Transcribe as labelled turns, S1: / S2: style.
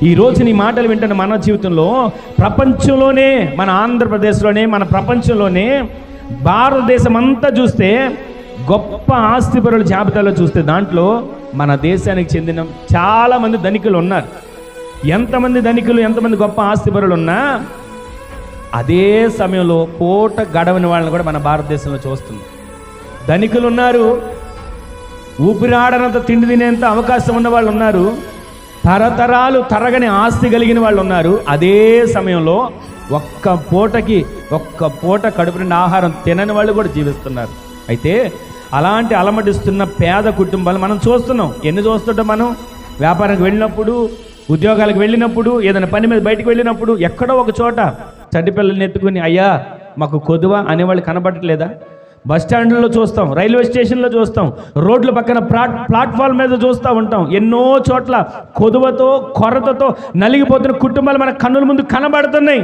S1: ఈరోజు నీ మాటలు వింటున్న మన జీవితంలో ప్రపంచంలోనే, మన ఆంధ్రప్రదేశ్లోనే, మన ప్రపంచంలోనే, భారతదేశం అంతా చూస్తే గొప్ప ఆస్తిపరుల జాబితాలో చూస్తే దాంట్లో మన దేశానికి చెందిన చాలామంది ధనికులు ఉన్నారు. ఎంతమంది ధనికులు, ఎంతమంది గొప్ప ఆస్తిపరులు ఉన్నా అదే సమయంలో పూట గడవని వాళ్ళని కూడా మన భారతదేశంలో చూస్తున్నాం. ధనికులు ఉన్నారు, ఊపిరాడనంత తిండి తినేంత అవకాశం ఉన్న వాళ్ళు ఉన్నారు, తరతరాలు తరగని ఆస్తి కలిగిన వాళ్ళు ఉన్నారు. అదే సమయంలో ఒక్క పూట కడుపు నిండా ఆహారం తినని వాళ్ళు కూడా జీవిస్తున్నారు. అయితే అలాంటి అలమటిస్తున్న పేద కుటుంబాలు మనం చూస్తున్నాం. ఎన్ని చూస్తుంటాం మనం? వ్యాపారానికి వెళ్ళినప్పుడు, ఉద్యోగాలకు వెళ్ళినప్పుడు, ఏదైనా పని మీద బయటకు వెళ్ళినప్పుడు ఎక్కడో ఒక చోట చంటిపిల్లల్ని ఎత్తుకుని అయ్యా మాకు కొదువా అనేవాళ్ళు కనబడట్లేదా? బస్ స్టాండ్లో చూస్తాం, రైల్వే స్టేషన్లో చూస్తాం, రోడ్ల పక్కన ప్లాట్ఫామ్ మీద చూస్తూ ఉంటాం. ఎన్నో చోట్ల కొదువతో, కొరతతో నలిగిపోతున్న కుటుంబాలు మన కన్నుల ముందు కనబడుతున్నాయి.